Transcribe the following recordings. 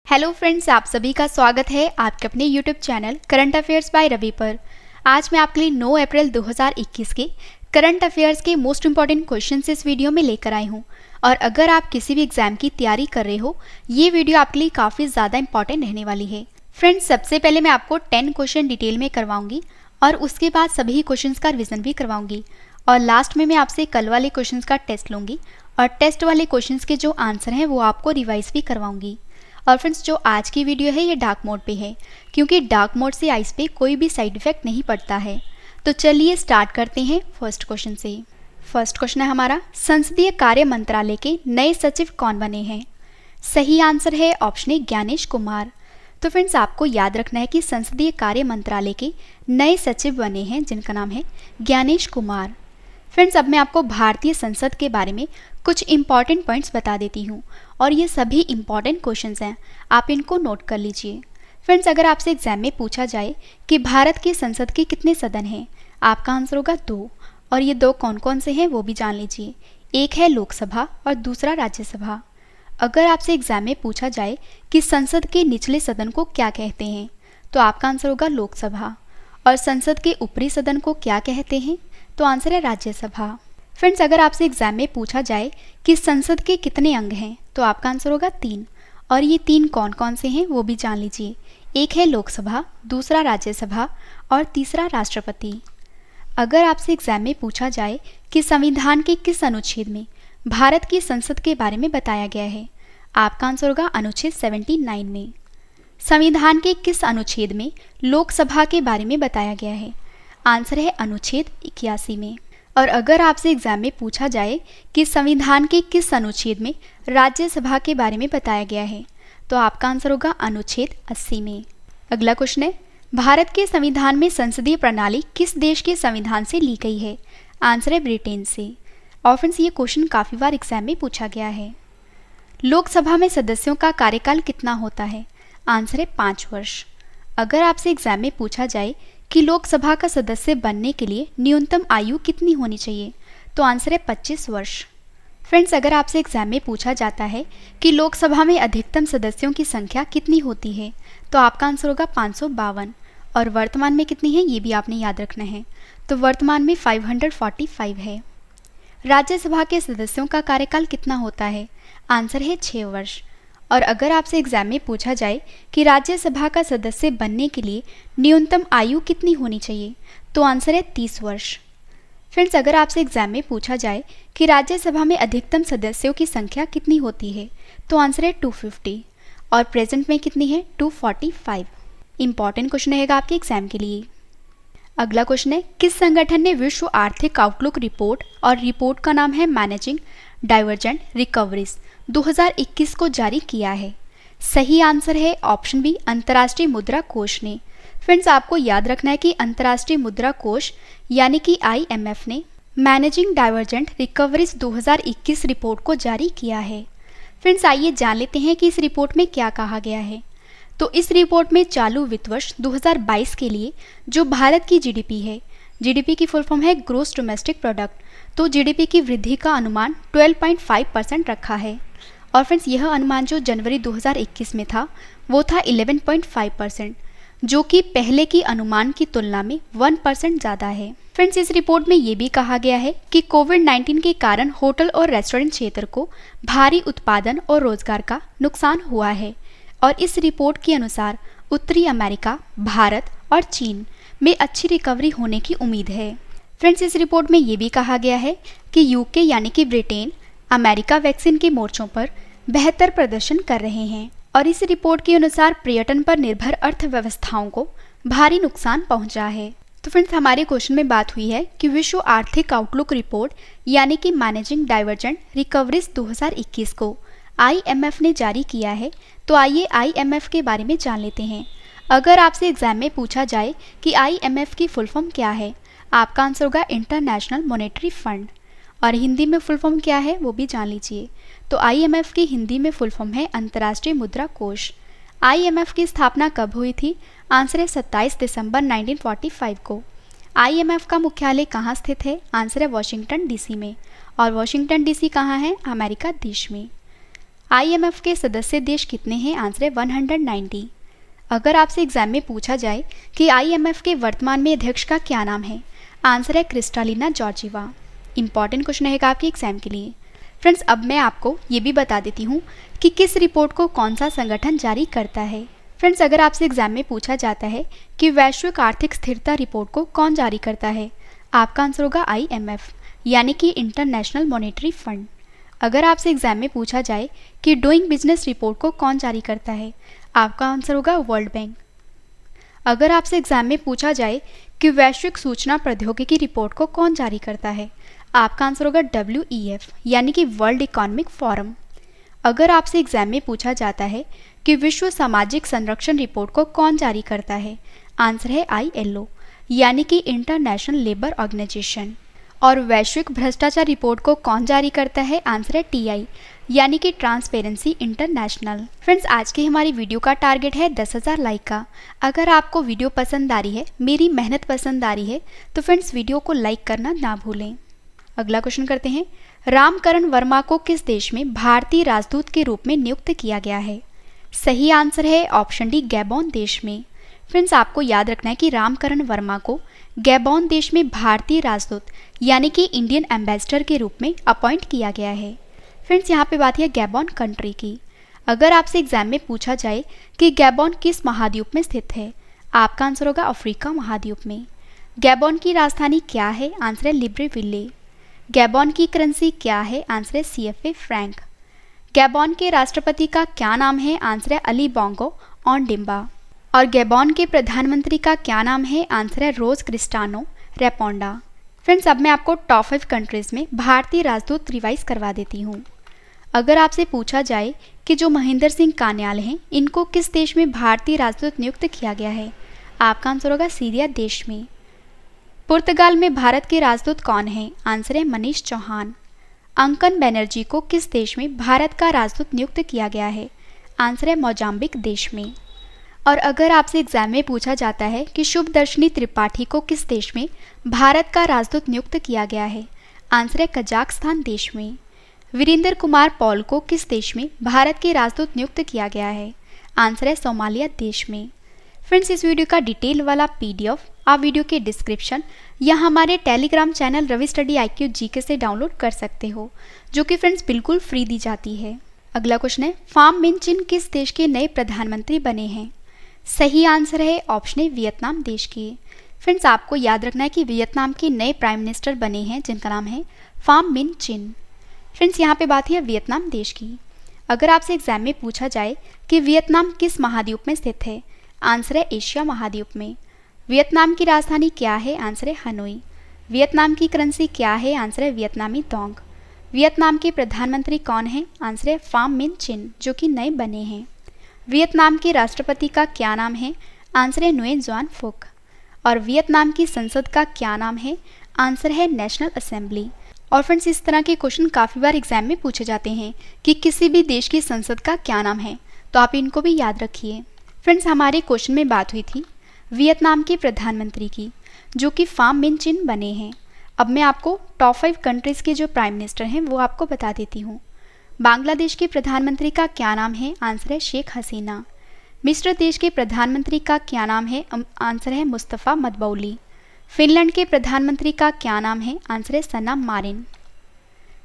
Hello friends, आप सभी का स्वागत है आपके अपने YouTube channel current affairs by Ravi पर। आज मैं आपके लिए 9 अप्रैल 2021 के करंट अफेयर्स के मोस्ट इंपॉर्टेंट क्वेश्चंस इस वीडियो में लेकर आई हूं। और अगर आप किसी भी एग्जाम की तैयारी कर रहे हो, ये वीडियो आपके लिए काफ़ी ज़्यादा इंपॉर्टेंट रहने वाली है। फ्रेंड्स, सबसे पहले मैं आपको 10 क्वेश्चन डिटेल में करवाऊंगी और उसके बाद सभी क्वेश्चन का रिविजन भी करवाऊंगी। और लास्ट में मैं आपसे कल वाले क्वेश्चन का टेस्ट लूँगी और टेस्ट वाले क्वेश्चन के जो आंसर हैं वो आपको रिवाइज भी करवाऊंगी। और फ्रेंड्स, जो आज की वीडियो है ये डार्क मोड पे है, क्योंकि डार्क मोड से आइस पे कोई भी साइड इफेक्ट नहीं पड़ता है। तो चलिए स्टार्ट करते हैं फर्स्ट क्वेश्चन से। फर्स्ट क्वेश्चन है हमारा, संसदीय कार्य मंत्रालय के नए सचिव कौन बने हैं? सही आंसर है ऑप्शन ए, ज्ञानेश कुमार। तो फ्रेंड्स, आपको याद रखना है कि संसदीय कार्य मंत्रालय के नए सचिव बने हैं जिनका नाम है ज्ञानेश कुमार। फ्रेंड्स, अब मैं आपको भारतीय संसद के बारे में कुछ इंपॉर्टेंट पॉइंट्स बता देती हूँ और ये सभी इंपॉर्टेंट क्वेश्चंस हैं, आप इनको नोट कर लीजिए। फ्रेंड्स, अगर आपसे एग्जाम में पूछा जाए कि भारत की संसद के कितने सदन हैं, आपका आंसर होगा 2। और ये 2 कौन कौन से हैं वो भी जान लीजिए। एक है लोकसभा और दूसरा राज्यसभा। अगर आपसे एग्जाम में पूछा जाए कि संसद के निचले सदन को क्या कहते हैं, तो आपका आंसर होगा लोकसभा। और संसद के ऊपरी सदन को क्या कहते हैं, तो आंसर है राज्यसभा। फ्रेंड्स, अगर आपसे एग्जाम में पूछा जाए कि संसद के कितने अंग हैं, तो आपका आंसर होगा 3। और ये 3 कौन कौन से हैं वो भी जान लीजिए। एक है लोकसभा, दूसरा राज्यसभा और तीसरा राष्ट्रपति। अगर आपसे एग्जाम में पूछा जाए कि संविधान के किस अनुच्छेद में भारत की संसद के बारे में बताया गया है, आपका आंसर होगा अनुच्छेद 79 में। संविधान के किस अनुच्छेद में लोकसभा के बारे में बताया गया है, आंसर है अनुच्छेद 81 में। और अगर आपसे एग्जाम में पूछा जाए कि संविधान के किस अनुच्छेद में राज्यसभा के बारे में बताया गया है, तो आपका आंसर होगा अनुच्छेद 80 में। अगला क्वेश्चन है, भारत के संविधान में संसदीय प्रणाली किस देश के संविधान से ली गई है? आंसर है ब्रिटेन से। और फ्रेंड्स, ये क्वेश्चन काफ़ी बार एग्जाम में पूछा गया है। लोकसभा में सदस्यों का कार्यकाल कितना होता है? आंसर है 5 वर्ष। अगर आपसे एग्जाम में पूछा जाए कि लोकसभा का सदस्य बनने के लिए न्यूनतम आयु कितनी होनी चाहिए, तो आंसर है 25 वर्ष। फ्रेंड्स, अगर आपसे एग्जाम में पूछा जाता है कि लोकसभा में अधिकतम सदस्यों की संख्या कितनी होती है, तो आपका आंसर होगा 552। और वर्तमान में कितनी है ये भी आपने याद रखना है, तो वर्तमान में 545 है। राज्यसभा के सदस्यों का कार्यकाल कितना होता है? आंसर है 6 वर्ष। और अगर आपसे एग्जाम में पूछा जाए कि राज्यसभा का सदस्य बनने के लिए न्यूनतम आयु कितनी होनी चाहिए, तो आंसर है 30 वर्ष। फ्रेंड्स, अगर आपसे एग्जाम में पूछा जाए कि राज्यसभा में अधिकतम सदस्यों की संख्या कितनी होती है, तो आंसर है 250। और प्रेजेंट में कितनी है? 245। इंपॉर्टेंट क्वेश्चन रहेगा आपके एग्जाम के लिए। अगला क्वेश्चन है, किस संगठन ने विश्व आर्थिक आउटलुक रिपोर्ट और रिपोर्ट का नाम है मैनेजिंग डाइवर्जेंट रिकवरीज 2021 को जारी किया है? सही आंसर है ऑप्शन बी, अंतर्राष्ट्रीय मुद्रा कोष ने। फ्रेंड्स, आपको याद रखना है कि अंतर्राष्ट्रीय मुद्रा कोष यानी कि IMF ने मैनेजिंग डाइवर्जेंट रिकवरीज 2021 रिपोर्ट को जारी किया है। फ्रेंड्स, आइए जान लेते हैं कि इस रिपोर्ट में क्या कहा गया है। तो इस रिपोर्ट में चालू वित्त वर्ष 2022 के लिए जो भारत की GDP है, GDP की फुल फॉर्म है ग्रोस डोमेस्टिक प्रोडक्ट, तो GDP की वृद्धि का अनुमान 12.5% रखा है। और फ्रेंड्स, यह अनुमान जो जनवरी 2021 में था वो था 11.5%, जो कि पहले की अनुमान की तुलना में 1% ज़्यादा है। फ्रेंड्स, इस रिपोर्ट में ये भी कहा गया है कि कोविड-19 के कारण होटल और रेस्टोरेंट क्षेत्र को भारी उत्पादन और रोजगार का नुकसान हुआ है। और इस रिपोर्ट के अनुसार उत्तरी अमेरिका, भारत और चीन में अच्छी रिकवरी होने की उम्मीद है। फ्रेंड्स, इस रिपोर्ट में ये भी कहा गया है कि UK यानी कि ब्रिटेन अमेरिका वैक्सीन के मोर्चों पर बेहतर प्रदर्शन कर रहे हैं। और इस रिपोर्ट के अनुसार पर्यटन पर निर्भर अर्थव्यवस्थाओं को भारी नुकसान पहुंचा है। तो फ्रेंड्स, हमारे क्वेश्चन में बात हुई है कि विश्व आर्थिक आउटलुक रिपोर्ट यानी कि मैनेजिंग डाइवर्जेंट रिकवरीज 2021 को IMF ने जारी किया है। तो आइए IMF के बारे में जान लेते हैं। अगर आपसे एग्जाम में पूछा जाए कि IMF की फुल फॉर्म क्या है, आपका आंसर होगा इंटरनेशनल मॉनेटरी फंड। और हिंदी में फुल फॉर्म क्या है वो भी जान लीजिए। तो IMF की हिंदी में फुल फॉर्म है अंतर्राष्ट्रीय मुद्रा कोष। IMF की स्थापना कब हुई थी? आंसर है 27 दिसंबर 1945 को। IMF का मुख्यालय कहाँ स्थित है? आंसर है वाशिंगटन DC में। और वाशिंगटन DC कहाँ है? अमेरिका देश में। IMF के सदस्य देश कितने हैं? आंसर है 190। अगर आपसे एग्जाम में पूछा जाए कि IMF के वर्तमान में अध्यक्ष का क्या नाम है? आंसर है क्रिस्टालिना जॉर्जीवा। इंपॉर्टेंट क्वेश्चन रहेगा आपके एग्जाम के लिए। फ्रेंड्स, अब मैं आपको ये भी बता देती हूँ कि किस रिपोर्ट को कौन सा संगठन जारी करता है। फ्रेंड्स, अगर आपसे एग्जाम में पूछा जाता है कि वैश्विक आर्थिक स्थिरता रिपोर्ट को कौन जारी करता है? आपका आंसर होगा IMF, यानी कि इंटरनेशनल मॉनेटरी फंड। अगर आपसे एग्जाम में पूछा जाए कि डूइंग बिजनेस रिपोर्ट को कौन जारी करता है? आपका आंसर होगा वर्ल्ड बैंक। अगर आपसे एग्जाम में पूछा जाए कि वैश्विक सूचना प्रौद्योगिकी रिपोर्ट को कौन जारी करता है? आपका आंसर होगा WEF, यानी कि वर्ल्ड इकोनॉमिक फोरम। अगर आपसे एग्जाम में पूछा जाता है कि विश्व सामाजिक संरक्षण रिपोर्ट को कौन जारी करता है? आंसर है ILO, यानी कि इंटरनेशनल लेबर ऑर्गेनाइजेशन। और वैश्विक भ्रष्टाचार रिपोर्ट को कौन जारी करता है? आंसर है TI, यानी कि ट्रांसपेरेंसी इंटरनेशनल। फ्रेंड्स, आज की हमारी वीडियो का टारगेट है 10,000 लाइक का। अगर आपको वीडियो पसंद आ रही है, मेरी मेहनत पसंद आ रही है, तो फ्रेंड्स वीडियो को लाइक करना ना भूलें। अगला क्वेश्चन करते हैं। रामकरण वर्मा को किस देश में भारतीय राजदूत के रूप में नियुक्त किया गया है? सही आंसर है ऑप्शन डी, गैबोन देश में। फ्रेंड्स, आपको याद रखना है कि रामकरण वर्मा को गैबोन देश में भारतीय राजदूत यानी कि इंडियन एम्बेसडर के रूप में अपॉइंट किया गया है। फ्रेंड्स, यहाँ पे बात है गैबोन कंट्री की। अगर आपसे एग्जाम में पूछा जाए कि गैबोन किस महाद्वीप में स्थित है? आपका आंसर होगा अफ्रीका महाद्वीप में। गैबोन की राजधानी क्या है? आंसर है लिब्रेविले। गैबोन की करेंसी क्या है? आंसर है CFA फ्रैंक। गैबोन के राष्ट्रपति का क्या नाम है? आंसर है अली बोंगो ओंडिम्बा। और गैबोन के प्रधानमंत्री का क्या नाम है? आंसर है रोज क्रिस्टानो रेपोंडा। फ्रेंड्स, अब मैं आपको टॉप 5 कंट्रीज में भारतीय राजदूत रिवाइज करवा देती हूँ। अगर आपसे पूछा जाए कि जो महेंद्र सिंह कान्याल हैं, इनको किस देश में भारतीय राजदूत नियुक्त किया गया है? आपका आंसर होगा सीरिया देश में। पुर्तगाल में भारत के राजदूत कौन हैं? आंसर है मनीष चौहान। अंकन बनर्जी को किस देश में भारत का राजदूत नियुक्त किया गया है? आंसर है मोजाम्बिक देश में। और अगर आपसे एग्जाम में पूछा जाता है कि शुभदर्शनी त्रिपाठी को किस देश में भारत का राजदूत नियुक्त किया गया है? आंसर है कजाकिस्तान देश में। वीरेंद्र कुमार पॉल को किस देश में भारत के राजदूत नियुक्त किया गया है? आंसर है सोमालिया देश में। फ्रेंड्स, इस वीडियो का डिटेल वाला PDF आप वीडियो के डिस्क्रिप्शन या हमारे Telegram channel Ravi study IQ GK से डाउनलोड कर सकते हो, जो कि फ्रेंड्स बिल्कुल फ्री दी जाती है। अगला क्वेश्चन है, फाम मिन चिन किस देश के नए प्रधानमंत्री बने हैं? सही आंसर है ऑप्शन ए, वियतनाम देश के। फ्रेंड्स, आपको याद रखना है कि वियतनाम के नए प्राइम मिनिस्टर बने हैं जिनका नाम है फाम मिन चिन। फ्रेंड्स, यहाँ पे बात है वियतनाम देश की। अगर आपसे एग्जाम में पूछा जाए कि वियतनाम किस महाद्वीप में स्थित है? आंसर है एशिया महाद्वीप में। वियतनाम की राजधानी क्या है? आंसर है हनोई। वियतनाम की करेंसी क्या है? आंसर है वियतनामी डोंग। वियतनाम के प्रधानमंत्री कौन है? आंसर है फाम मिन चिन, जो कि नए बने हैं। वियतनाम के राष्ट्रपति का क्या नाम है? आंसर है नुएन जुआन फुक। और वियतनाम की संसद का क्या नाम है? आंसर है नेशनल असेंबली। और फ्रेंड्स, इस तरह के क्वेश्चन काफ़ी बार एग्जाम में पूछे जाते हैं कि किसी भी देश की संसद का क्या नाम है, तो आप इनको भी याद रखिए। फ्रेंड्स, हमारे क्वेश्चन में बात हुई थी वियतनाम के प्रधानमंत्री की, जो कि फाम मिन चिन बने हैं। अब मैं आपको टॉप 5 कंट्रीज़ के जो प्राइम मिनिस्टर हैं वो आपको बता देती हूँ। बांग्लादेश के प्रधानमंत्री का क्या नाम है? आंसर है शेख हसीना। मिस्र देश के प्रधानमंत्री का क्या नाम है? आंसर है मुस्तफ़ा मदबौली। फिनलैंड के प्रधानमंत्री का क्या नाम है? आंसर है सना मारिन।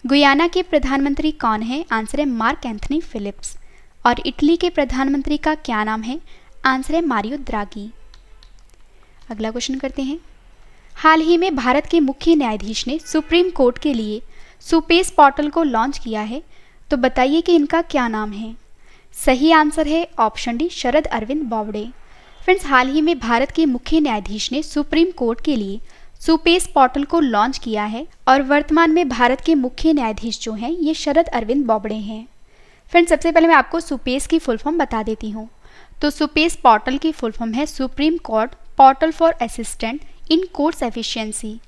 गुयाना के प्रधानमंत्री कौन है? आंसर है मार्क एंथनी फिलिप्स। और इटली के प्रधानमंत्री का क्या नाम है? आंसर है मारियो द्रागी। अगला क्वेश्चन करते हैं। हाल ही में भारत के मुख्य न्यायाधीश ने सुप्रीम कोर्ट के लिए सुपेस पोर्टल को लॉन्च किया है, तो बताइए कि इनका क्या नाम है? सही आंसर है option D, Sharad Arvind Bobde. Friends, हाल ही में भारत के मुख्य न्यायाधीश ने सुप्रीम कोर्ट के लिए सुपेस पोर्टल को लॉन्च किया है और वर्तमान में भारत के मुख्य न्यायाधीश जो हैं ये शरद अरविंद बोबडे हैं। फ्रेंड्स, सबसे पहले मैं आपको सुपेस की फुल फॉर्म बता देती हूँ। तो सुपेस पोर्टल की फुल फॉर्म है supreme court portal for assistant in courts efficiency.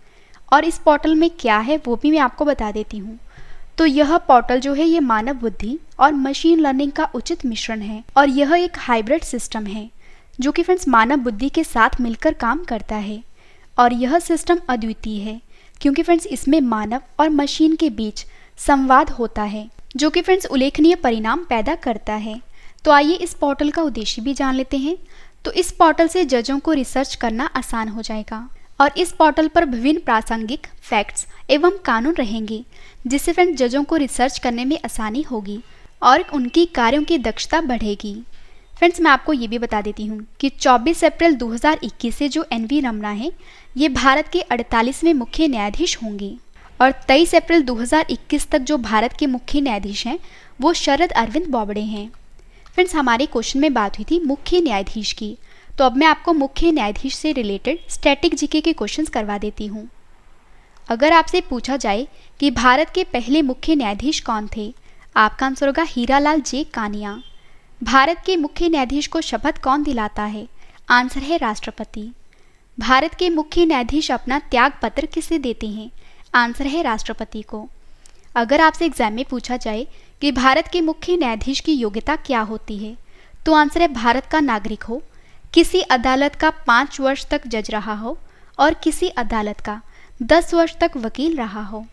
और इस पोर्टल में क्या है वो भी मैं आपको बता देती हूँ। तो यह पोर्टल जो है ये मानव बुद्धि और मशीन लर्निंग का उचित मिश्रण है और यह एक हाइब्रिड सिस्टम है जो कि फ्रेंड्स मानव बुद्धि के साथ मिलकर काम करता है। और यह सिस्टम अद्वितीय है क्योंकि फ्रेंड्स इसमें मानव और मशीन के बीच संवाद होता है। जो कि फ्रेंड्स उल्लेखनीय परिणाम पैदा करता है। तो आइए इस पोर्टल का उद्देश्य भी जान लेते हैं। तो इस पोर्टल से जजों को रिसर्च करना आसान हो जाएगा और इस पोर्टल पर विभिन्न प्रासंगिक फैक्ट्स एवं कानून रहेंगे, जिससे फ्रेंड्स जजों को रिसर्च करने में आसानी होगी और उनकी कार्यों की दक्षता बढ़ेगी। फ्रेंड्स मैं आपको ये भी बता देती हूँ कि 24 अप्रैल 2021 से जो एन.वी. रमना है ये भारत के 48वें मुख्य न्यायाधीश होंगे और 23 अप्रैल 2021 तक जो भारत के मुख्य न्यायाधीश हैं वो शरद अरविंद बोबड़े हैं। फ्रेंड्स हमारे क्वेश्चन में बात हुई थी मुख्य न्यायाधीश की, तो अब मैं आपको मुख्य न्यायाधीश से रिलेटेड स्टैटिक जीके के क्वेश्चंस करवा देती हूँ। अगर आपसे पूछा जाए कि भारत के पहले मुख्य न्यायाधीश कौन थे, आपका आंसर होगा हीरालाल जे कानिया। भारत के मुख्य न्यायाधीश को शपथ कौन दिलाता है, आंसर है राष्ट्रपति। भारत के मुख्य न्यायाधीश अपना त्याग पत्र किसे देते हैं, आंसर है राष्ट्रपति को। अगर आपसे एग्जाम में पूछा जाए कि भारत के मुख्य न्यायाधीश की योग्यता क्या होती है, तो आंसर है भारत का नागरिक हो, किसी अदालत का 5 वर्ष तक जज रहा हो और किसी अदालत का 10 वर्ष तक वकील रहा हो।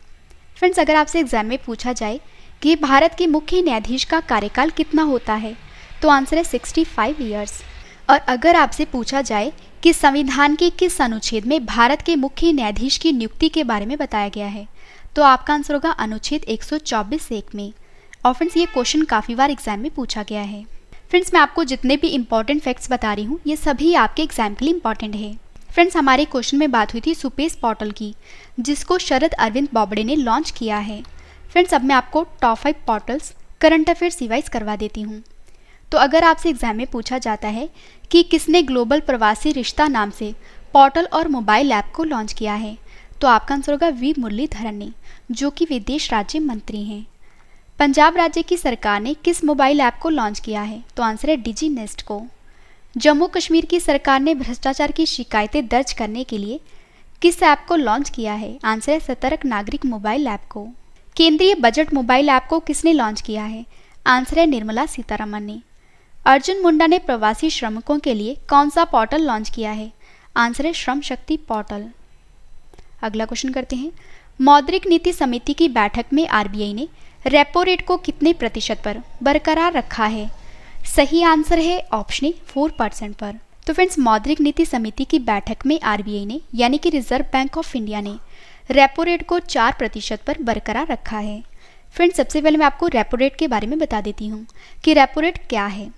फ्रेंड्स अगर आपसे एग्जाम में पूछा जाए कि भारत के मुख्य न्यायाधीश का कार्यकाल कितना होता है, तो आंसर है 65 ईयर्स। और अगर आपसे पूछा जाए कि संविधान के किस अनुच्छेद में भारत के मुख्य न्यायाधीश की नियुक्ति के बारे में बताया गया है, तो आपका आंसर होगा अनुच्छेद 124(1) में। और फ्रेंड्स ये क्वेश्चन काफ़ी बार एग्जाम में पूछा गया है। फ्रेंड्स मैं आपको जितने भी इंपॉर्टेंट फैक्ट्स बता रही हूँ ये सभी आपके एग्जाम के लिए इंपॉर्टेंट है। फ्रेंड्स हमारे क्वेश्चन में बात हुई थी सुपेस पोर्टल की, जिसको शरद अरविंद बोबड़े ने लॉन्च किया है। फ्रेंड्स अब मैं आपको top 5 portals current affairs revise करवा देती हूँ। तो अगर आपसे एग्जाम में पूछा जाता है कि किसने ग्लोबल प्रवासी रिश्ता नाम से पोर्टल और मोबाइल ऐप को लॉन्च किया है, तो आपका आंसर होगा वी मुरलीधरन ने, जो कि विदेश राज्य मंत्री हैं। पंजाब राज्य की सरकार ने किस मोबाइल ऐप को लॉन्च किया है, तो आंसर है डिजी नेस्ट को। जम्मू कश्मीर की सरकार ने भ्रष्टाचार की शिकायतें दर्ज करने के लिए किस ऐप को लॉन्च किया है, आंसर है सतर्क नागरिक मोबाइल ऐप को। केंद्रीय बजट मोबाइल ऐप को किसने लॉन्च किया है, आंसर है निर्मला सीतारमण ने। अर्जुन मुंडा ने प्रवासी श्रमिकों के लिए कौन सा पोर्टल लॉन्च किया है, आंसर है श्रम शक्ति पोर्टल। अगला क्वेश्चन करते हैं। मौद्रिक नीति समिति की बैठक में आरबीआई ने रेपो रेट को कितने प्रतिशत पर बरकरार रखा है, सही आंसर है ऑप्शन ए 4% पर। तो फ्रेंड्स मौद्रिक नीति समिति की बैठक में आरबीआई ने यानी कि रिजर्व बैंक ऑफ इंडिया ने रेपो रेट को 4% पर बरकरार रखा है। फ्रेंड्स सबसे पहले मैं आपको रेपो रेट के बारे में बता देती हूँ कि रेपो रेट क्या है।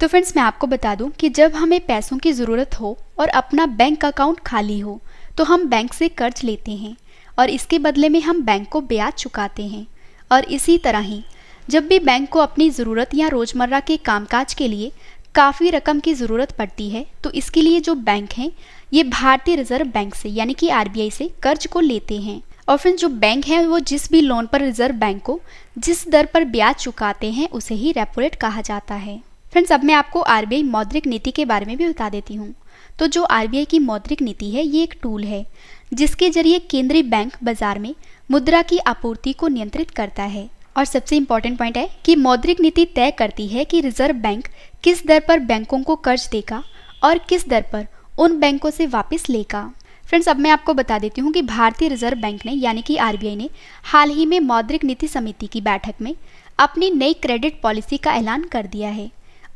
तो फ्रेंड्स मैं आपको बता दूं कि जब हमें पैसों की ज़रूरत हो और अपना बैंक अकाउंट खाली हो तो हम बैंक से कर्ज लेते हैं और इसके बदले में हम बैंक को ब्याज चुकाते हैं। और इसी तरह ही जब भी बैंक को अपनी ज़रूरत या रोज़मर्रा के कामकाज के लिए काफ़ी रकम की ज़रूरत पड़ती है तो इसके लिए जो बैंक हैं ये भारतीय रिजर्व बैंक से यानी कि आरबीआई से कर्ज को लेते हैं। और फिर जो बैंक हैं वो जिस भी लोन पर रिजर्व बैंक को जिस दर पर ब्याज चुकाते हैं उसे ही रेपो रेट कहा जाता है। फ्रेंड्स अब मैं आपको आरबीआई मौद्रिक नीति के बारे में भी बता देती हूँ। तो जो आरबीआई की मौद्रिक नीति है ये एक टूल है जिसके जरिए केंद्रीय बैंक बाजार में मुद्रा की आपूर्ति को नियंत्रित करता है। और सबसे इम्पॉर्टेंट पॉइंट है कि मौद्रिक नीति तय करती है कि रिजर्व बैंक किस दर पर बैंकों को कर्ज देगा और किस दर पर उन बैंकों से वापस लेगा। फ्रेंड्स अब मैं आपको बता देती हूँ कि भारतीय रिजर्व बैंक ने यानी कि आरबीआई ने हाल ही में मौद्रिक नीति समिति की बैठक में अपनी नई क्रेडिट पॉलिसी का ऐलान कर दिया है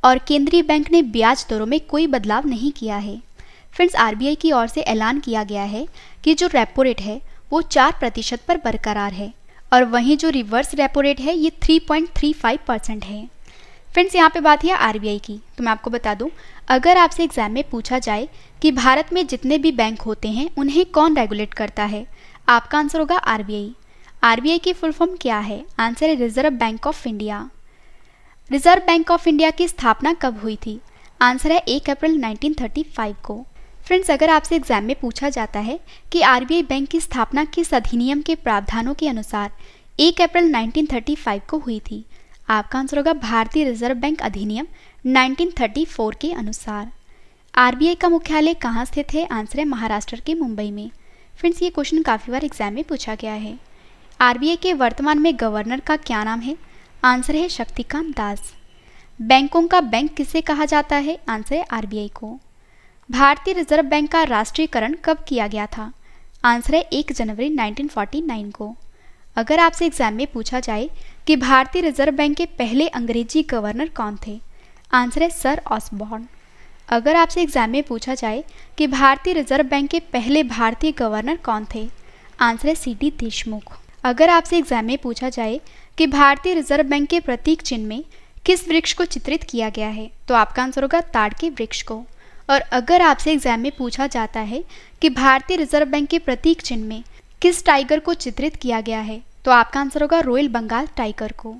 और केंद्रीय बैंक ने ब्याज दरों में कोई बदलाव नहीं किया है। फ्रेंड्स आरबीआई की ओर से ऐलान किया गया है कि जो रेपो रेट है वो 4% पर बरकरार है और वहीं जो रिवर्स रेपो रेट है ये 3.35% है। फ्रेंड्स यहाँ पे बात है आरबीआई की, तो मैं आपको बता दूं अगर आपसे एग्जाम में पूछा जाए कि भारत में जितने भी बैंक होते हैं उन्हें कौन रेगुलेट करता है, आपका आंसर होगा आरबीआई। आरबीआई की फुल फॉर्म क्या है, आंसर है reserve bank of India. Reserve bank of India की स्थापना कब हुई थी, आंसर है 1 अप्रैल 1935 को। फ्रेंड्स अगर आपसे एग्जाम में पूछा जाता है कि आरबीआई बैंक की स्थापना किस अधिनियम के प्रावधानों के अनुसार 1 अप्रैल 1935 को हुई थी, आपका आंसर होगा भारतीय रिजर्व बैंक अधिनियम 1934 के अनुसार। आरबीआई का मुख्यालय कहाँ स्थित है, आंसर है महाराष्ट्र के मुंबई में। फ्रेंड्स ये क्वेश्चन काफ़ी बार एग्जाम में पूछा गया है। आरबीआई के वर्तमान में गवर्नर का क्या नाम है, आंसर है शक्तिकांत दास। बैंकों का बैंक किसे कहा जाता है, आंसर है आरबीआई को। भारतीय रिजर्व बैंक का राष्ट्रीयकरण कब किया गया था, आंसर है 1 जनवरी 1949 को। अगर आपसे एग्जाम में पूछा जाए कि भारतीय रिजर्व बैंक के पहले अंग्रेजी गवर्नर कौन थे? आंसर है सर ऑसबॉर्न। अगर आपसे एग्जाम में पूछा जाए कि भारतीय रिजर्व बैंक के पहले भारतीय गवर्नर कौन थे? आंसर है सीडी देशमुख। अगर आपसे एग्जाम में पूछा जाए कि भारतीय रिजर्व बैंक के प्रतीक चिन्ह में किस वृक्ष को चित्रित किया गया है, तो आपका आंसर होगा ताड़ के वृक्ष को। और अगर आपसे एग्जाम में पूछा जाता है कि भारतीय रिजर्व बैंक के प्रतीक चिन्ह में किस टाइगर को चित्रित किया गया है, तो आपका आंसर होगा रॉयल बंगाल टाइगर को।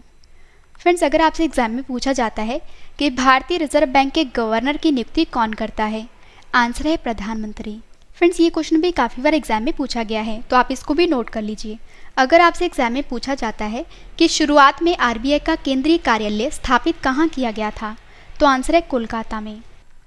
फ्रेंड्स, अगर आपसे एग्जाम में पूछा जाता है कि भारतीय रिजर्व बैंक के गवर्नर की नियुक्ति कौन करता है, आंसर है प्रधानमंत्री। फ्रेंड्स, ये क्वेश्चन भी काफ़ी बार एग्जाम में पूछा गया है, तो आप इसको भी नोट कर लीजिए। अगर आपसे एग्जाम में पूछा जाता है कि शुरुआत में आरबीआई का केंद्रीय कार्यालय स्थापित कहाँ किया गया था, तो आंसर है कोलकाता में।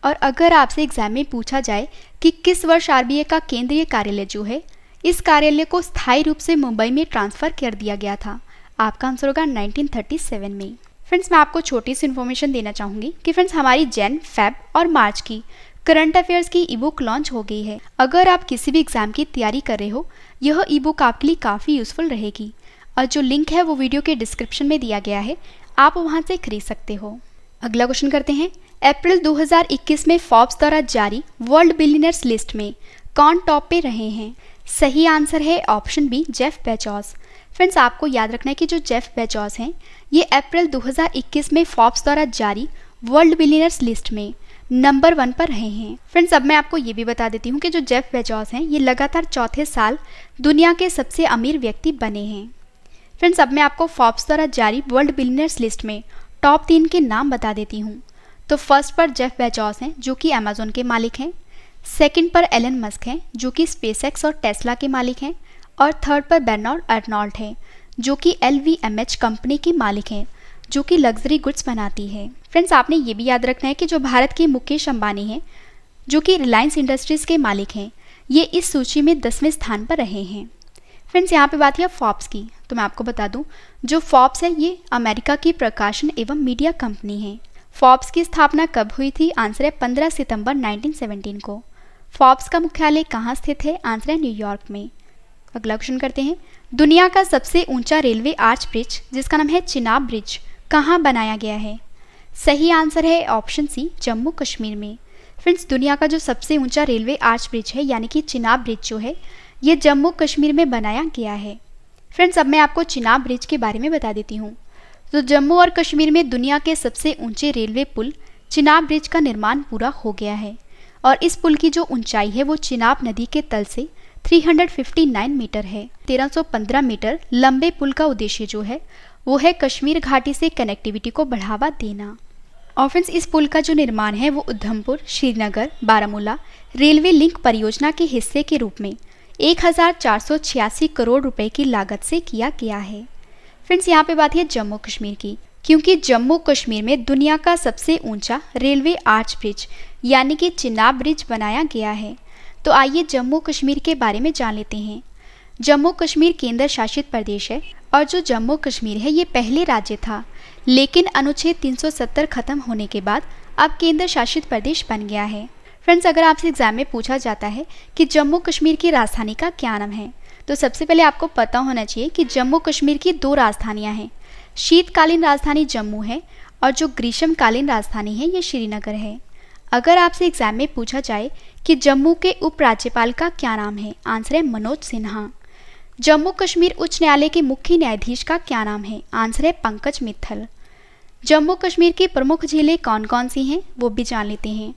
और अगर आपसे एग्जाम में पूछा जाए कि किस वर्ष आरबीआई का केंद्रीय कार्यालय जो है, इस कार्यालय को स्थायी रूप से मुंबई में ट्रांसफ़र कर दिया गया था, आपका आंसर होगा 1937 में। फ्रेंड्स, मैं आपको छोटी सी इन्फॉर्मेशन देना चाहूँगी कि फ्रेंड्स हमारी जैन, फेब और मार्च की करंट अफेयर्स की ई बुक लॉन्च हो गई है। अगर आप किसी भी एग्जाम की तैयारी कर रहे हो, यह ई बुक आपके लिए काफ़ी यूज़फुल रहेगी और जो लिंक है वो वीडियो के डिस्क्रिप्शन में दिया गया है, आप वहाँ से खरीद सकते हो। अगला क्वेश्चन करते हैं। अप्रैल 2021 में फोर्ब्स द्वारा जारी वर्ल्ड बिलियनर्स लिस्ट में कौन टॉप पे रहे हैं? सही आंसर है option B, Jeff Bezos. Friends, आपको याद रखना है कि जो जेफ बेजोस हैं, ये अप्रैल 2021 में फोर्ब्स द्वारा जारी वर्ल्ड बिलियनर्स लिस्ट में नंबर 1 पर रहे हैं। फ्रेंड्स, अब मैं आपको ये भी बता देती हूँ कि जो जेफ बेजोस हैं, ये लगातार चौथे साल दुनिया के सबसे अमीर व्यक्ति बने हैं। फ्रेंड्स, अब मैं आपको फोर्ब्स द्वारा जारी वर्ल्ड बिलियनर्स लिस्ट में टॉप 3 के नाम बता देती हूँ। तो फर्स्ट पर जेफ बेजोस हैं, जो कि अमेजोन के मालिक हैं। सेकंड पर एलन मस्क हैं, जो कि स्पेसएक्स और टेस्ला के मालिक हैं। और थर्ड पर बेर्नार्ड अर्नोल्ट हैं, जो कि LVMH कंपनी के मालिक हैं, जो कि लग्जरी गुड्स बनाती है। फ्रेंड्स, आपने ये भी याद रखना है कि जो भारत के मुकेश अंबानी हैं, जो कि रिलायंस इंडस्ट्रीज़ के मालिक हैं, ये इस सूची में 10वें स्थान पर रहे हैं। फ्रेंड्स, यहाँ पे बात है फोर्ब्स की, तो मैं आपको बता दूँ, जो फोर्ब्स है ये अमेरिका की प्रकाशन एवं मीडिया कंपनी है। फोर्ब्स की स्थापना कब हुई थी? आंसर है 15 सितंबर 1917 को। फोर्ब्स का मुख्यालय कहाँ स्थित है? आंसर है न्यूयॉर्क में। अगला क्वेश्चन करते हैं। दुनिया का सबसे ऊंचा रेलवे आर्च ब्रिज, जिसका नाम है चिनाब ब्रिज, कहाँ बनाया गया है? सही आंसर है ऑप्शन सी, जम्मू कश्मीर में। फ्रेंड्स, दुनिया का जो सबसे ऊंचा रेलवे आर्च ब्रिज है, यानी कि चिनाब ब्रिज जो है, ये जम्मू कश्मीर में बनाया गया है। फ्रेंड्स, अब मैं आपको चिनाब ब्रिज के बारे में बता देती हूँ। तो जम्मू और कश्मीर में दुनिया के सबसे ऊंचे रेलवे पुल चिनाब ब्रिज का निर्माण पूरा हो गया है। और इस पुल की जो ऊंचाई है वो चिनाब नदी के तल से 359 मीटर है। 1315 मीटर लंबे पुल का उद्देश्य जो है वो है कश्मीर घाटी से कनेक्टिविटी को बढ़ावा देना। और फ्रेंड्स, इस पुल का जो निर्माण है वो उधमपुर, श्रीनगर, बारामूला रेलवे लिंक परियोजना के हिस्से के रूप में 1486 करोड़ रुपए की लागत से किया गया है। फ्रेंड्स, यहाँ पे बात है जम्मू कश्मीर की, क्योंकि जम्मू कश्मीर में दुनिया का सबसे ऊंचा रेलवे आर्च ब्रिज यानी कि चिनाब ब्रिज बनाया गया है। तो आइए जम्मू कश्मीर के बारे में जान लेते हैं। जम्मू कश्मीर केंद्र शासित प्रदेश है और जो जम्मू कश्मीर है ये पहले राज्य था, लेकिन अनुच्छेद 370 खत्म होने के बाद अब केंद्र शासित प्रदेश बन गया है। फ्रेंड्स, अगर आपसे एग्जाम में पूछा जाता है कि जम्मू कश्मीर की राजधानी का क्या नाम है, तो सबसे पहले आपको पता होना चाहिए कि जम्मू कश्मीर की 2 राजधानियां हैं। शीतकालीन राजधानी जम्मू है और जो ग्रीष्मकालीन राजधानी है ये श्रीनगर है। अगर आपसे एग्जाम में पूछा जाए कि जम्मू के उपराज्यपाल का क्या नाम है, आंसर है मनोज सिन्हा। जम्मू कश्मीर उच्च न्यायालय के मुख्य न्यायाधीश का क्या नाम है, आंसर है पंकज मित्तल। जम्मू कश्मीर की प्रमुख झीलें कौन कौन सी हैं वो भी जान लेते हैं।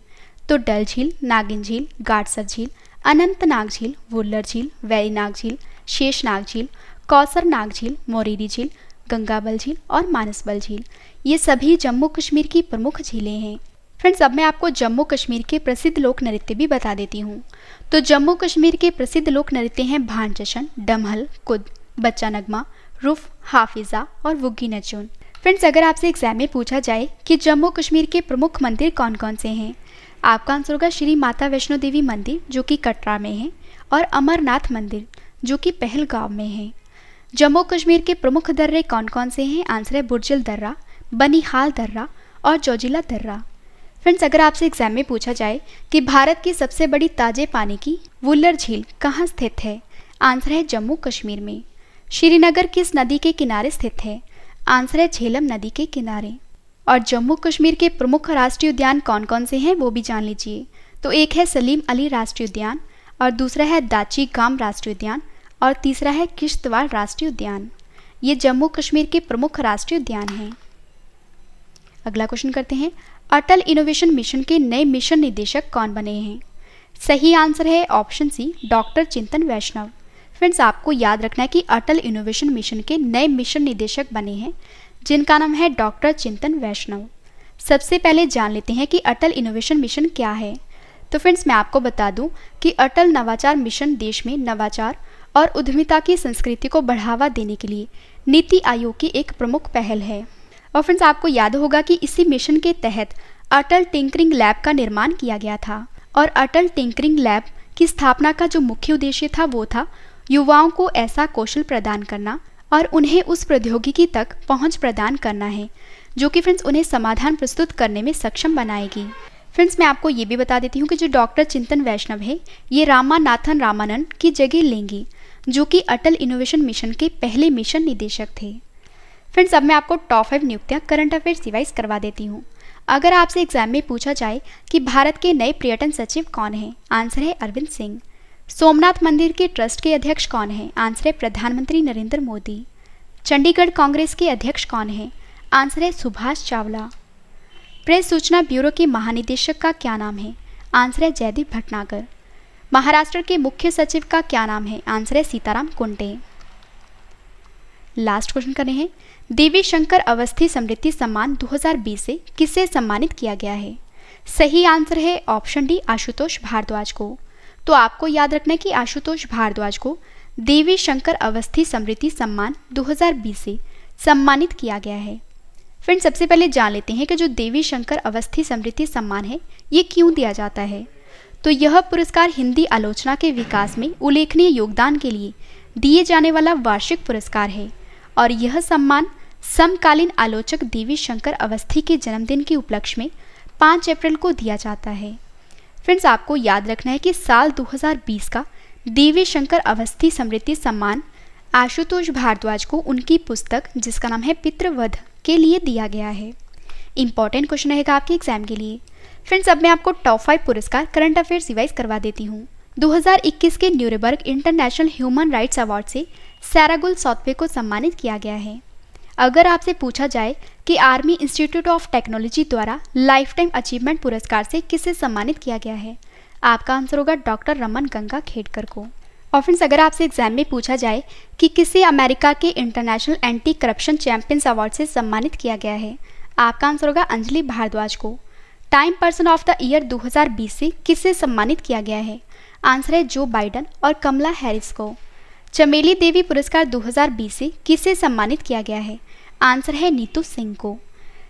तो डल झील, नागिन झील, गाडसर झील, अनंतनाग झील, वुल्लर झील, वेरीनाग झील, शेषनाग झील, कौसरनाग झील, मोरीरी झील, गंगाबल झील और मानसबल झील, ये सभी जम्मू कश्मीर की प्रमुख झीलें हैं। फ्रेंड्स, अब मैं आपको जम्मू कश्मीर के प्रसिद्ध लोक नृत्य भी बता देती हूँ। तो जम्मू कश्मीर के प्रसिद्ध लोक नृत्य हैं भान जशन, डमहल, कुद, बच्चा नगमा, रुफ, हाफिज़ा और वुग्गी नचून। फ्रेंड्स, अगर आपसे एग्जाम में पूछा जाए कि जम्मू कश्मीर के प्रमुख मंदिर कौन कौन से हैं, आपका आंसर होगा श्री माता वैष्णो देवी मंदिर जो कि कटरा में है और अमरनाथ मंदिर जो कि पहलगांव में है। जम्मू कश्मीर के प्रमुख दर्रे कौन कौन से हैं, आंसर है बुर्जिल दर्रा, बनिहाल दर्रा और जोजिला दर्रा। फ्रेंड्स, अगर आपसे एग्जाम में पूछा जाए कि भारत की सबसे बड़ी ताजे पानी की वुल्लर झील कहाँ स्थित है, आंसर है जम्मू कश्मीर में। श्रीनगर किस नदी के किनारे स्थित है, आंसर है झेलम नदी के किनारे। और जम्मू कश्मीर के प्रमुख राष्ट्रीय उद्यान कौन कौन से हैं वो भी जान लीजिए। तो एक है सलीम अली राष्ट्रीय उद्यान, और दूसरा है दाची गाम राष्ट्रीय उद्यान, और तीसरा है किश्तवाड़ राष्ट्रीय उद्यान। ये जम्मू कश्मीर के प्रमुख राष्ट्रीय उद्यान हैं। अगला क्वेश्चन करते हैं, अटल इनोवेशन मिशन के नए मिशन निदेशक कौन बने हैं? सही आंसर है ऑप्शन सी, डॉक्टर चिंतन वैष्णव। फ्रेंड्स, आपको याद रखना है कि अटल इनोवेशन मिशन के नए मिशन निदेशक बने हैं जिनका नाम है डॉक्टर चिंतन वैष्णव। सबसे पहले जान लेते हैं कि अटल इनोवेशन मिशन क्या है। तो फ्रेंड्स, मैं आपको बता दूं कि अटल नवाचार मिशन देश में नवाचार और उद्यमिता की संस्कृति को बढ़ावा देने के लिए नीति आयोग की एक प्रमुख पहल है। और फ्रेंड्स, आपको याद होगा कि इसी मिशन के तहत अटल टिंकरिंग लैब का निर्माण किया गया था। और अटल टिंकरिंग लैब की स्थापना का जो मुख्य उद्देश्य था वो था युवाओं को ऐसा कौशल प्रदान करना और उन्हें उस प्रौद्योगिकी तक पहुंच प्रदान करना है जो कि फ्रेंड्स उन्हें समाधान प्रस्तुत करने में सक्षम बनाएगी। फ्रेंड्स, मैं आपको ये भी बता देती हूँ कि जो डॉक्टर चिंतन वैष्णव है ये रामानाथन रामानन की जगह लेंगी जो कि अटल इनोवेशन मिशन के पहले मिशन निदेशक थे। फ्रेंड्स, अब मैं आपको टॉप 5 नियुक्तियाँ करंट अफेयर्स रिवाइज करवा देती हूँ। अगर आपसे एग्जाम में पूछा जाए कि भारत के नए पर्यटन सचिव कौन हैं, आंसर है अरविंद सिंह। सोमनाथ मंदिर के ट्रस्ट के अध्यक्ष कौन हैं, आंसर है प्रधानमंत्री नरेंद्र मोदी। चंडीगढ़ कांग्रेस के अध्यक्ष कौन हैं, आंसर है सुभाष चावला। प्रेस सूचना ब्यूरो के महानिदेशक का क्या नाम है, आंसर है जयदीप भटनागर। महाराष्ट्र के मुख्य सचिव का क्या नाम है, आंसर है सीताराम कुंटे। लास्ट क्वेश्चन कर रहे हैं, देवी शंकर अवस्थी समृद्धि सम्मान 2020 से किसे सम्मानित किया गया है? सही आंसर है ऑप्शन डी, आशुतोष भारद्वाज को। तो आपको याद रखना है कि आशुतोष भारद्वाज को देवी शंकर अवस्थी समृद्धि सम्मान 2020 से सम्मानित किया गया है। फ्रेंड्स, सबसे पहले जान लेते हैं कि जो देवी शंकर अवस्थी समृद्धि सम्मान है ये क्यों दिया जाता है। तो यह पुरस्कार हिंदी आलोचना के विकास में उल्लेखनीय योगदान के लिए दिए जाने वाला वार्षिक पुरस्कार है और यह सम्मान समकालीन आलोचक देवी शंकर अवस्थी के जन्मदिन के उपलक्ष्य में 5 अप्रैल को दिया जाता है। फ्रेंड्स, आपको याद रखना है कि साल 2020 का देवी शंकर अवस्थी समृद्धि सम्मान आशुतोष भारद्वाज को उनकी पुस्तक जिसका नाम है पितृवध के लिए दिया गया है। इंपॉर्टेंट क्वेश्चन रहेगा आपके एग्जाम के लिए। फ्रेंड्स, अब मैं आपको टॉप 5 पुरस्कार करंट अफेयर्स रिवाइज करवा देती हूँ। 2021 के न्यूरेबर्ग इंटरनेशनल ह्यूमन राइट्स अवार्ड से सैरागुल सॉथवे को सम्मानित किया गया है। अगर आपसे पूछा जाए कि आर्मी इंस्टीट्यूट ऑफ टेक्नोलॉजी द्वारा लाइफ टाइम अचीवमेंट पुरस्कार से किसे सम्मानित किया गया है, आपका आंसर होगा डॉक्टर रमन गंगा खेडकर को। और फ्रेंड्स, अगर आपसे एग्जाम में पूछा जाए कि किसे अमेरिका के international anti corruption champions award से सम्मानित किया गया है, आपका आंसर होगा अंजलि भारद्वाज को। Time person of the year 2020 से किसे सम्मानित किया गया है, आंसर है जो बाइडन और कमला हैरिस को। चमेली देवी पुरस्कार 2020 से किसे सम्मानित किया गया है, आंसर है नीतू सिंह को।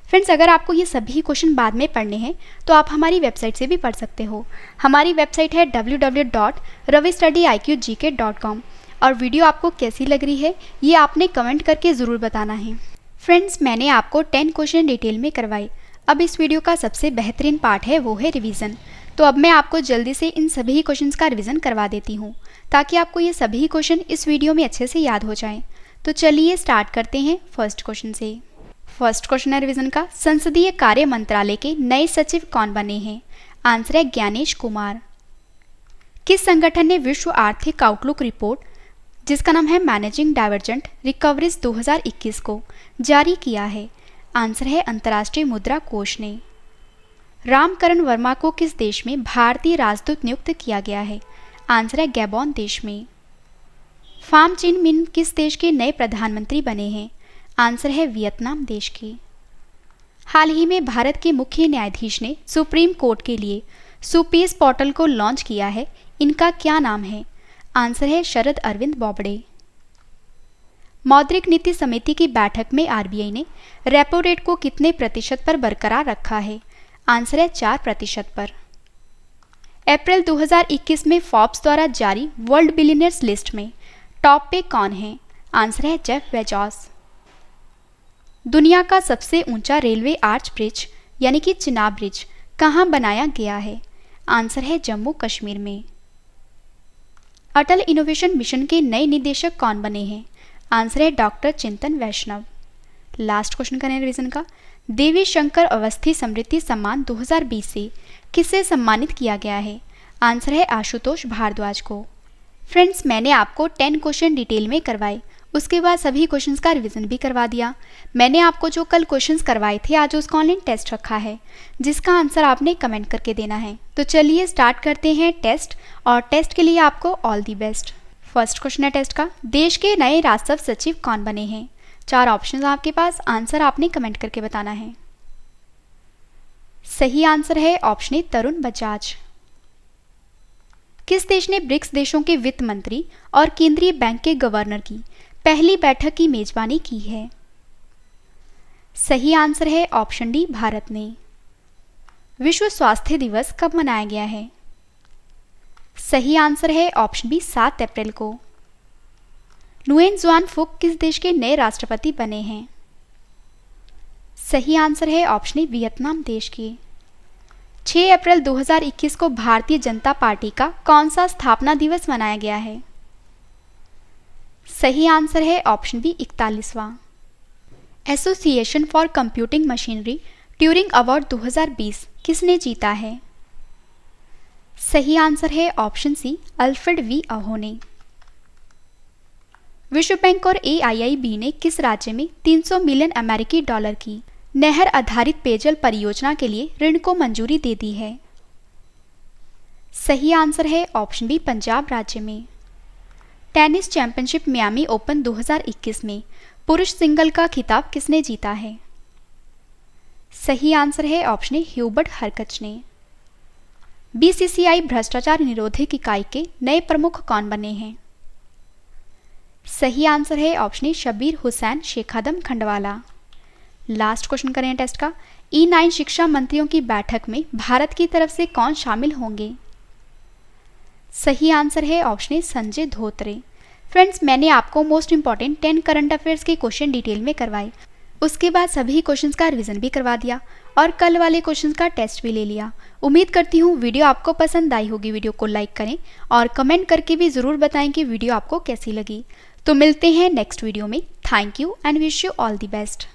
फ्रेंड्स, अगर आपको ये सभी क्वेश्चन बाद में पढ़ने हैं तो आप हमारी वेबसाइट से भी पढ़ सकते हो। हमारी वेबसाइट है www.ravistudiiqgk.com और वीडियो आपको कैसी लग रही है ये आपने कमेंट करके ज़रूर बताना है। फ्रेंड्स, मैंने आपको 10 क्वेश्चन डिटेल में करवाए। अब इस वीडियो का सबसे बेहतरीन पार्ट है वो है रिवीजन। तो अब मैं आपको जल्दी से इन सभी क्वेश्चंस का रिवीजन करवा देती हूँ ताकि आपको ये सभी क्वेश्चन इस वीडियो में अच्छे से याद हो जाएं। तो चलिए स्टार्ट करते हैं फर्स्ट क्वेश्चन से। फर्स्ट क्वेश्चन है रिवीजन का, संसदीय कार्य मंत्रालय के नए सचिव कौन बने हैं, आंसर है ज्ञानेश कुमार। किस संगठन ने विश्व आर्थिक आउटलुक रिपोर्ट जिसका नाम है मैनेजिंग डाइवर्जेंट रिकवरीज 2021 को जारी किया है, आंसर है अंतर्राष्ट्रीय मुद्रा कोष ने। रामकरण वर्मा को किस देश में भारतीय राजदूत नियुक्त किया गया है, आंसर है गैबोन देश में। फाम चिन मिन किस देश के नए प्रधानमंत्री बने हैं, आंसर है वियतनाम देश के। हाल ही में भारत के मुख्य न्यायाधीश ने सुप्रीम कोर्ट के लिए सुपीस पोर्टल को लॉन्च किया है, इनका क्या नाम है, आंसर है शरद अरविंद बोबडे। मौद्रिक नीति समिति की बैठक में आरबीआई ने रेपो रेट को कितने प्रतिशत पर बरकरार रखा है, आंसर है 4% पर। अप्रैल 2021 में फोर्ब्स द्वारा जारी वर्ल्ड बिलियनर्स लिस्ट में टॉप पे कौन है, आंसर है जेफ बेजोस। दुनिया का सबसे ऊंचा रेलवे आर्च ब्रिज यानी कि चिनाब ब्रिज कहाँ बनाया गया है, आंसर है जम्मू कश्मीर में। अटल इनोवेशन मिशन के नए निदेशक कौन बने हैं, आंसर है डॉक्टर चिंतन वैष्णव। लास्ट क्वेश्चन करें रिवीजन का। देवी शंकर अवस्थी समृद्धि सम्मान 2020 से किसे सम्मानित किया गया है? आंसर है आशुतोष भारद्वाज को। फ्रेंड्स, मैंने आपको 10 क्वेश्चन डिटेल में करवाए, उसके बाद सभी क्वेश्चंस का रिवीजन भी करवा दिया। मैंने आपको जो कल क्वेश्चंस करवाए थे आज उसका ऑनलाइन टेस्ट रखा है, जिसका आंसर आपने कमेंट करके देना है। तो चलिए स्टार्ट करते हैं टेस्ट, और टेस्ट के लिए आपको all the best. First question है टेस्ट का, देश के नए राजस्व सचिव कौन बने हैं? 4 ऑप्शन आपके पास, आंसर आपने कमेंट करके बताना है। सही आंसर है ऑप्शन ए तरुण बजाज। किस देश ने ब्रिक्स देशों के वित्त मंत्री और केंद्रीय बैंक के गवर्नर की पहली बैठक की मेजबानी की है? सही आंसर है ऑप्शन डी भारत ने। विश्व स्वास्थ्य दिवस कब मनाया गया है? सही आंसर है ऑप्शन बी 7 अप्रैल को। नुएन जुआन फुक किस देश के नए राष्ट्रपति बने हैं? सही आंसर है ऑप्शन ए वियतनाम देश के। 6 अप्रैल 2021 को भारतीय जनता पार्टी का कौन सा स्थापना दिवस मनाया गया है? सही आंसर है ऑप्शन बी 41वां। Association for computing machinery Turing award 2020 किसने जीता है? सही आंसर है ऑप्शन सी अल्फ्रेड वी अहो ने। विश्व बैंक और AIIB ने किस राज्य में 300 मिलियन अमेरिकी डॉलर की नहर आधारित पेयजल परियोजना के लिए ऋण को मंजूरी दे दी है? सही आंसर है ऑप्शन बी पंजाब राज्य में। टेनिस चैंपियनशिप मियामी ओपन 2021 में पुरुष सिंगल का खिताब किसने जीता है? सही आंसर है ऑप्शन ए ह्यूबर्ट हरकच ने। BCCI भ्रष्टाचार निरोधक इकाई के नए प्रमुख कौन बने हैं? सही आंसर है option A Shabir Hussain Shekhadam Khandwala. Last question करें टेस्ट का, E9 शिक्षा मंत्रियों की बैठक में भारत की तरफ से कौन शामिल होंगे? सही आंसर है ऑप्शन ए संजय धोत्रे। फ्रेंड्स, मैंने आपको मोस्ट इंपॉर्टेंट 10 करंट अफेयर्स के क्वेश्चन डिटेल में करवाए, उसके बाद सभी क्वेश्चंस का रिवीजन भी करवा दिया और कल वाले क्वेश्चंस का टेस्ट भी ले लिया। उम्मीद करती हूँ वीडियो आपको पसंद आई होगी। वीडियो को लाइक करें और कमेंट करके भी ज़रूर बताएं कि वीडियो आपको कैसी लगी। तो मिलते हैं नेक्स्ट वीडियो में। Thank you and wish you all the best.